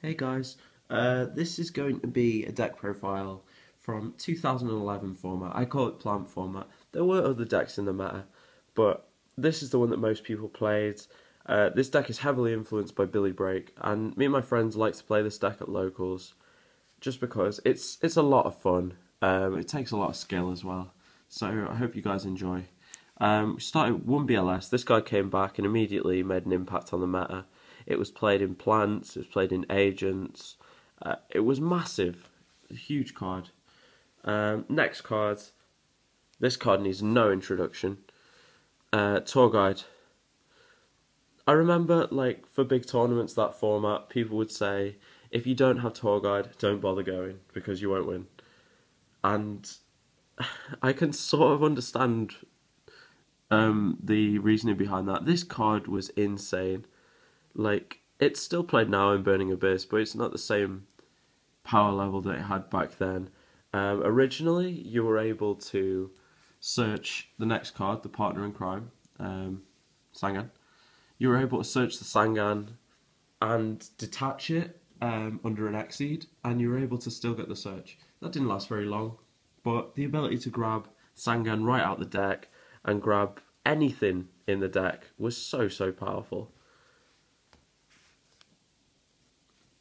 Hey guys, this is going to be a deck profile from 2011 format. I call it plant format. There were other decks in the meta, but this is the one that most people played. This deck is heavily influenced by Billy Break, and me and my friends like to play this deck at locals, just because it's a lot of fun. It takes a lot of skill as well, so I hope you guys enjoy. We started 1 BLS. This guy came back and immediately made an impact on the meta. It was played in plants, it was played in agents. It was massive, a huge card. Next card. This card needs no introduction. Tour Guide. I remember, like, for big tournaments, that format, people would say, if you don't have Tour Guide, don't bother going, because you won't win. And I can sort of understand the reasoning behind that. This card was insane. Like, it's still played now in Burning Abyss, but it's not the same power level that it had back then. Originally, you were able to search the next card, the Partner in Crime, Sangan. You were able to search the Sangan and detach it under an Exceed, and you were able to still get the search. That didn't last very long, but the ability to grab Sangan right out the deck and grab anything in the deck was so powerful.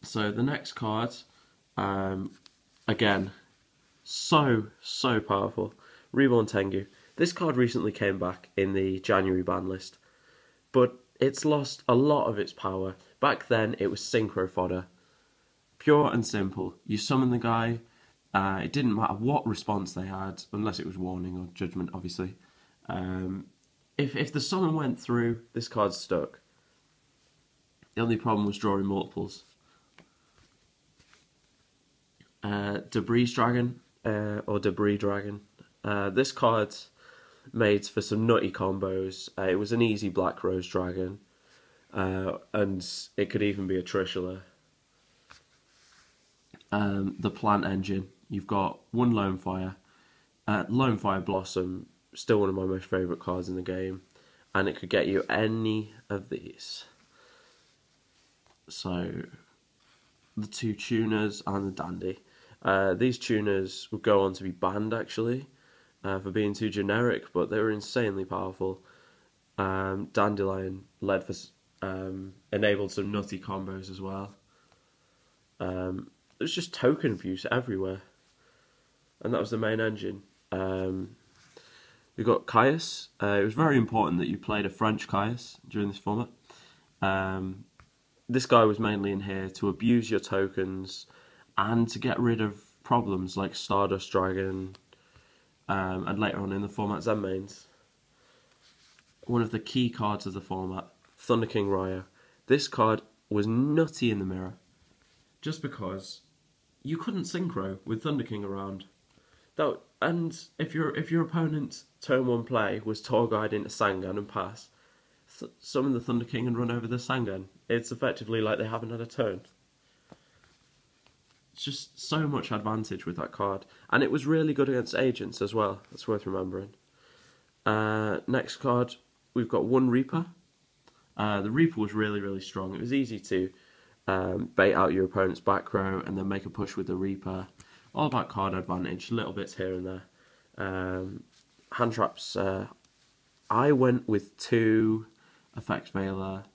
So the next card, again, so powerful. Reborn Tengu. This card recently came back in the January ban list, but it's lost a lot of its power. Back then, it was synchro fodder. Pure and simple. You summon the guy, it didn't matter what response they had, unless it was warning or judgment, obviously. If the summon went through, this card stuck. The only problem was drawing multiples. Debris Dragon, or Debris Dragon. This card's made for some nutty combos. It was an easy Black Rose Dragon, and it could even be a Trishula. The Plant Engine. You've got one Lone Fire. Lone Fire Blossom, still one of my most favourite cards in the game, and it could get you any of these. So, the two Tuners and the Dandy. These tuners would go on to be banned, actually, for being too generic, but they were insanely powerful. Dandelion led for enabled some nutty combos as well. It was just token abuse everywhere, and that was the main engine. We got Caius. It was very important that you played a French Caius during this format. This guy was mainly in here to abuse your tokens and to get rid of problems like Stardust Dragon, and later on in the format Zen mains. One of the key cards of the format, Thunder King Ryo. This card was nutty in the mirror, just because you couldn't synchro with Thunder King around. And if your opponent's turn 1 play was Tour Guide into Sangan and pass, summon the Thunder King and run over the Sangan. It's effectively like they haven't had a turn. It's just so much advantage with that card. And it was really good against agents as well. That's worth remembering. Next card, we've got one Reaper. The Reaper was really strong. It was easy to bait out your opponent's back row and then make a push with the Reaper. All about card advantage, little bits here and there. Hand traps, I went with 2 Effect Veiler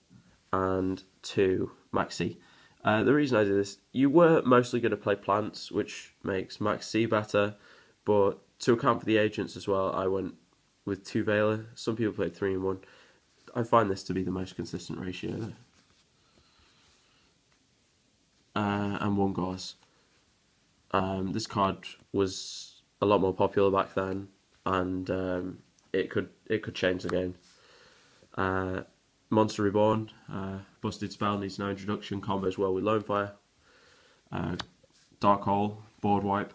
and 2 Maxi. The reason I did this, you were mostly going to play plants, which makes Max C better, but to account for the agents as well, I went with 2 Veiler. Some people played 3 and 1. I find this to be the most consistent ratio. And 1 Gauze. This card was a lot more popular back then, and it could change the game. Monster Reborn, Busted Spell needs no introduction, combos well with Lone Fire. Dark Hole, Board Wipe.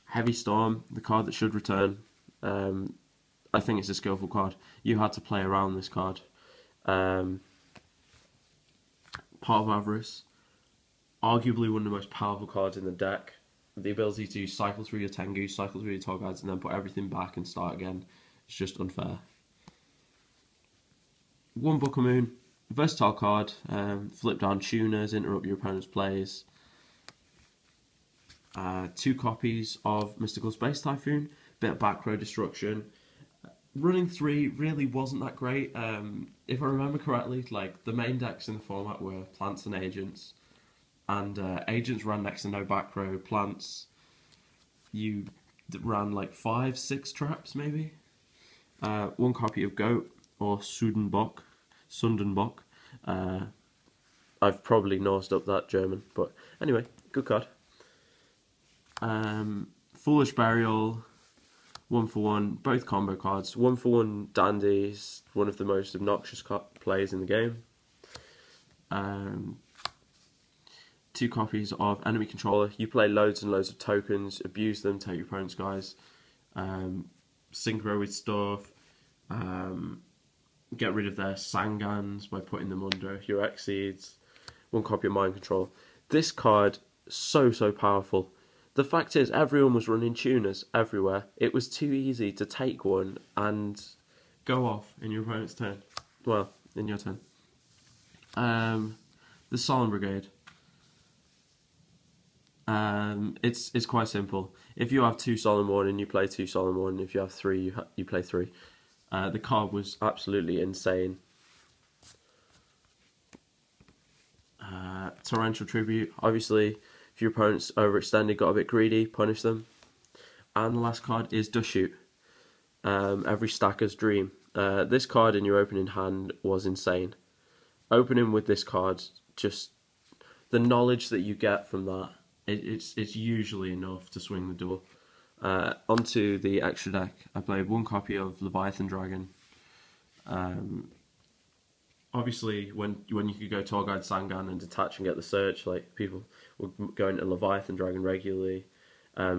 Heavy Storm, the card that should return. I think it's a skillful card. You had to play around this card. Part of Avarice, arguably one of the most powerful cards in the deck. The ability to cycle through your Tengu, cycle through your Tour Guides, and then put everything back and start again. It's just unfair. 1 Book of Moon, Versatile card, flip down tuners, interrupt your opponent's plays. 2 copies of Mystical Space Typhoon, bit of back row destruction. Running 3 really wasn't that great. If I remember correctly, like the main decks in the format were plants and agents, and agents ran next to no back row. Plants, you ran like 5-6 traps maybe. 1 copy of Goat or Sundenbock. I've probably nosed up that German, but anyway, good card. Foolish Burial, 1-for-1, both combo cards. 1-for-1 Dandy's one of the most obnoxious plays in the game. 2 copies of Enemy Controller. You play loads and loads of tokens, abuse them, take your opponent's guys. Synchro with stuff. Get rid of their Sangans by putting them under your Exceeds. 1 copy of Mind Control. This card, so powerful. The fact is, everyone was running tuners everywhere. It was too easy to take one and go off in your opponent's turn. Well, in your turn. The Solemn Brigade. It's quite simple. If you have 2 Solemn Warning, you play 2 Solemn Warning. If you have 3, you play 3. The card was absolutely insane. Torrential Tribute. Obviously, if your opponent's overextended, got a bit greedy, punish them. And the last card is Dust Shoot. Every stacker's dream. This card in your opening hand was insane. Opening with this card, just the knowledge that you get from that, it's usually enough to swing the door. Onto the extra deck, I played 1 copy of Leviathan Dragon. Obviously, when you could go Tour Guide Sangan and detach and get the search, like people would go into Leviathan Dragon regularly.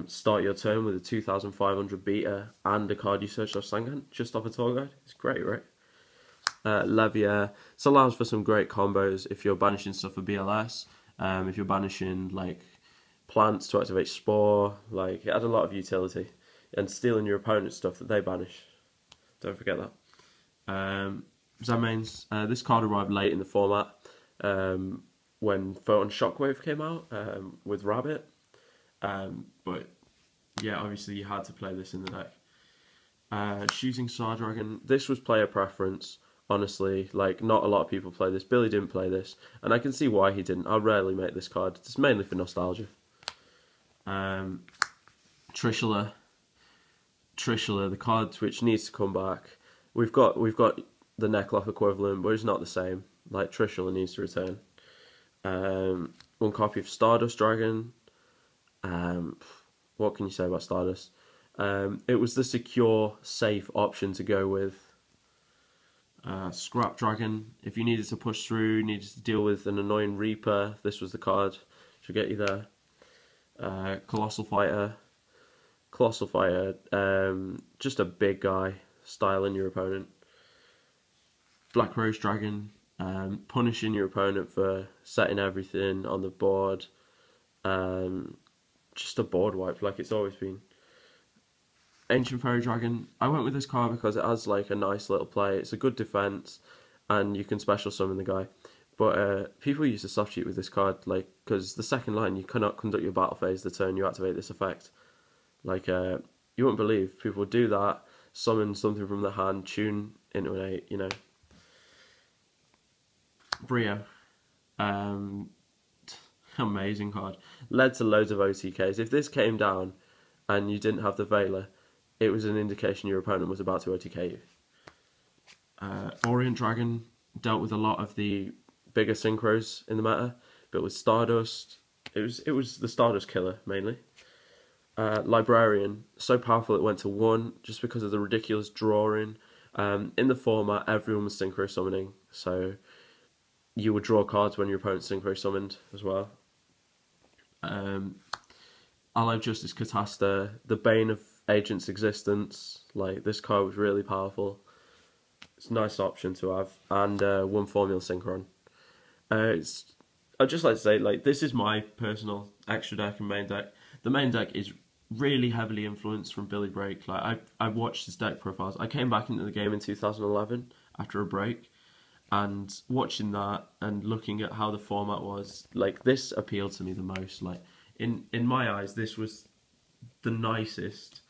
Start your turn with a 2,500 beta and a card you searched off Sangan, just off a Tour Guide. It's great, right? Levier. This allows for some great combos if you're banishing stuff for BLS. If you're banishing like plants to activate Spore, like it had a lot of utility. And stealing your opponent's stuff that they banish. Don't forget that. Zamains, this card arrived late in the format when Photon Shockwave came out with Rabbit. But yeah, obviously you had to play this in the deck. Shooting Star Dragon, this was player preference. Honestly, like not a lot of people play this. Billy didn't play this, and I can see why he didn't. I rarely make this card. It's mainly for nostalgia. Trishula, the card which needs to come back. We've got the Neckloff equivalent, but it's not the same. Like Trishula needs to return. 1 copy of Stardust Dragon. What can you say about Stardust? It was the secure, safe option to go with. Scrap Dragon. If you needed to push through, needed to deal with an annoying Reaper, this was the card to get you there. Colossal Fighter, just a big guy, styling your opponent. Black Rose Dragon, punishing your opponent for setting everything on the board. Just a board wipe like it's always been. Ancient Fairy Dragon, I went with this card because it has like a nice little play. It's a good defense, and you can special summon the guy. But people use the soft cheat with this card, like because the second line you cannot conduct your battle phase the turn you activate this effect. Like you wouldn't believe people would do that, summon something from the hand, tune into an 8, you know. Brio, amazing card. Led to loads of OTKs. If this came down and you didn't have the Veiler, it was an indication your opponent was about to OTK you. Orient Dragon dealt with a lot of the bigger synchros in the meta, but with Stardust, it was the Stardust killer mainly. Librarian, so powerful it went to 1 just because of the ridiculous drawing. In the format, everyone was synchro summoning, so you would draw cards when your opponent synchro summoned as well. Allied Justice Catasta, the bane of Agent's existence. Like this card was really powerful. It's a nice option to have, and 1 Formula Synchron. I'd just like to say, like, this is my personal extra deck and main deck. The main deck is really heavily influenced from Billy Break. Like I watched his deck profiles. I came back into the game in 2011 after a break, and watching that and looking at how the format was, like, this appealed to me the most. Like, in my eyes, this was the nicest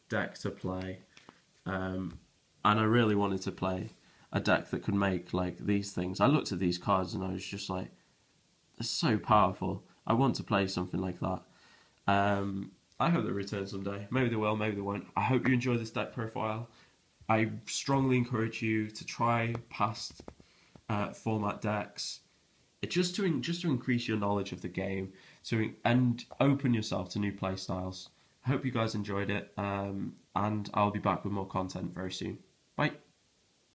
deck to play, and I really wanted to play a deck that could make like these things. I looked at these cards and I was just like, it's so powerful. I want to play something like that. I hope they return someday. Maybe they will, maybe they won't. I hope you enjoy this deck profile. I strongly encourage you to try past format decks, just to increase your knowledge of the game, and open yourself to new play styles. I hope you guys enjoyed it, and I'll be back with more content very soon. Bye.